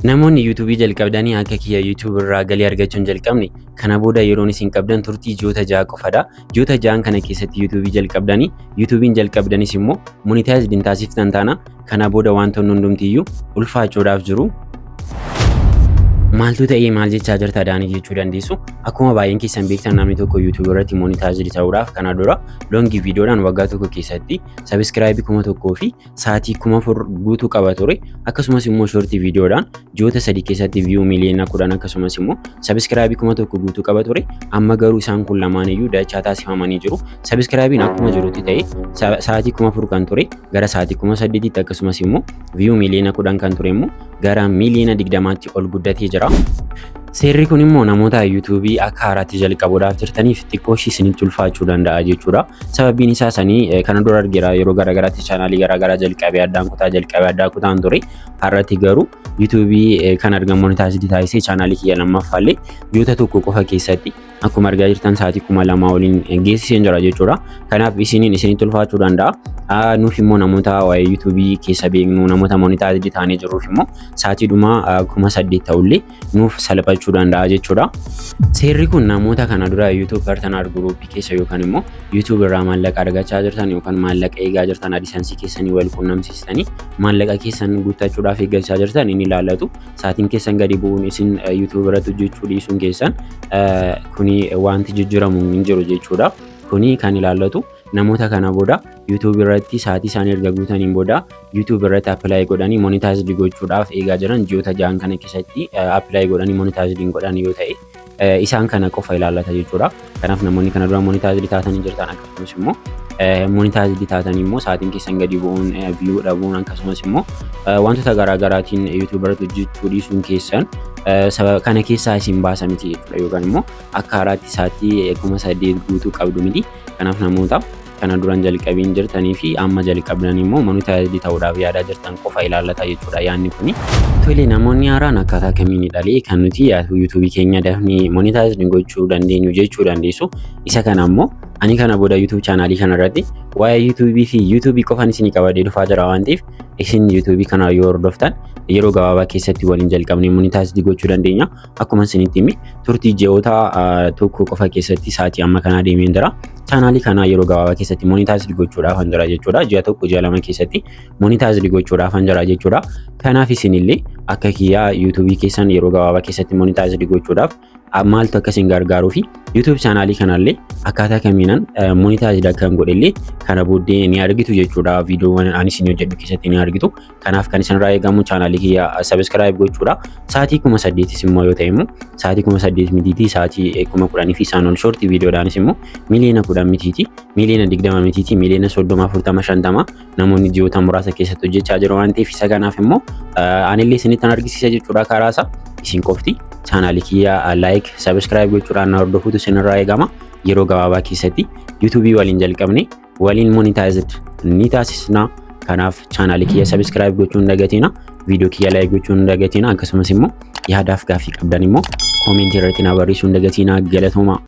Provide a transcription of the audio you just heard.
Namoonni YouTube jalqabdanii akka kiyya YouTube irraa galii argachuun jalqabne kana booda yeroon isin qabdan turtii ji'oota 6 qofadha. Ji'oota 6 kana keessatti YouTube jalqabdanii YouTubein jalqabdanis immoo monetize din taasiftan taana kana booda wantoonni hundumtiyyuu ulfaachuudhaaf jiru. Maaltu ta'ee maal jechaa jirta daanii jechuu dandeessu. Akkuma baay'een keessan beektan namni tokko YouTube irratti monetize ta'uudhaaf kana dura longi viidiyoodhaan waggaa tokko keessatti subscribe 1000 fi sa'aatii 1000 guutuu qaba ture. Akkasumas immoo shorti viidiyoodhaan ji'oota 3 keessatti view miliyoona 10 akkasumas immoo subscribe 1000 guutuu qaba ture. Amma garuu isaan kun lamaan iyyuu dachaa taasifamanii jiru. Subscribein akkuma jirutti ta'e sa'aatii 1000 kan ture gara sa'aatii 8000 tti akkasumas immoo view miliyoona 10 kan ture immoo gara miliyoona 20 tti ol guddatee jira. Seerri kun immoo namoota YouTube akka haaraatti jalqabuudhaaf jirtaniif xiqqoo ishii isinitti ulfaachuu danda'a jechuudha. Sababiin isaa sanii kana dura argeera yeroo garaagaraatti chaanaalii garaagaraa jalqabee addaan kutaan ture. Har'atti garuu YouTube kan argamu monetize taasisee chaanaalii kiyya lammaffaallee ji'oota tokko qofa keessatti akkuma argaa jirtan sa'aatii 2000 waliin geessisee jira jechuudha. Kanaaf isinitti ulfaachuu danda'a. Nuuf immoo namoota waa'ee YouTube keessa beeknu namoota monetize taanee jiruuf immoo sa'aatiidhuma 8,000 ta'ullee nuuf salphachuu danda'a jechuudha. Seerri kun namoota kana dura YouTube partner group keessa yookaan immoo YouTube irraa maallaqa argachaa jirtan yookaan maallaqa eegaa jirtan AdSense keessanii wal quunnamsiistanii maallaqa keessan guuttachuudhaaf eeggachaa jirtan inni ilaallatu. Sa'aatiin keessan gadi bu'uun isin YouTube irratti hojjechuu dhiisuun keessan kuni wanti jijjiiramu hin jiru jechuudha. Kuni kan ilaallatu namoota kana booda YouTube irratti sa'aatii isaanii erga guutaniin booda YouTube irratti apply godhanii monetize gochuudhaaf eegaa jiran ji'oota 6 kana keessatti apply godhanii monetize godhan yoo ta'e isaan kana qofa ilaallata jechuudha. Kanaaf namoonni kana dura monetize taatanii jirtan akkasumas immoo monetize taatanii immoo sa'aatiin keessan gadi bu'uun view dhabuun akkasumas immoo wantoota garaagaraatiin YouTube irratti hojjechuu dhiisuun keessan kana keessaa isin baasa miti jechuudha yookaan immoo akka haaraatti sa'aatii 8,000 guutuu qabdu miti. Kanaaf namoota kana duraan jalqabiin jirtanii fi amma jalqabdan immoo monetize ta'uudhaaf yaadaa jirtan qofa ilaallata jechuudha yaadni kuni. Tole namoonni haaraan akkaataa kamiin dhalee kan nuti YouTube keenya dafnii monetize gochuu dandeenyu jechuu dandeessu. Isa kana immoo ani kana booda YouTube channel kana irratti waa'ee YouTube fi YouTube qofaan isin qabadee dhufaa jira waan ta'eef isin YouTube kana yoo hordoftan yeroo gabaabaa keessatti waliin jalqabnee monetize gochuu dandeenya. Akkuma isinitti himi turtii ji'oota tokko qofa keessatti sa'aatii amma kana deemeen jira. Channel kana yeroo gabaabaa keessatti monetize gochuudhaaf hanjara jechuudha. Ji'a tokko ji'a lama keessatti monetize gochuudhaaf hanjara jechuudha. Kanaaf isinillee akka kiyya YouTube keessan yeroo gabaabaa keessatti monetize gochuudhaaf maaltu akkasiin gargaaruu fi YouTube channel kanallee akkaataa kamiinan monetize kan godhellee kana booddee ni argitu jechuudha. Viidiyoowwan ani isin hojjedhu keessatti ni argitu. Kanaaf kan isin irraa eegamu channel kiyya subscribe gochuudha. Sa'aatii 8,000 immoo yoo ta'e immoo sa'aatii 8,000 mitiitii sa'aatii 10,000 fi isaan ol short viidiyoodhaanis immoo miliyoona 10 mitiitii miliyoona 20 mitiitii miliyoona 30 40 50 namoonni ji'oota muraasa keessatti hojjechaa jiru waan ta'eef isa kanaaf immoo anillee isinitti argisiisa jechuudha. Karaasa isin qofti channel kiyya like subscribe gochuudhaan na hordofuutu isin irraa eegama. Yeroo gabaabaa keessatti YouTube waliin jalqabne waliin monetized ni taasisna. Kanaaf channel kiyya subscribe gochuun dagatina, viidiyoo kiyya like gochuun dagatina akkasumas immoo yaadaaf gaaffii qabdan immoo comment irratti na barreessuun dagatina. Galatooma.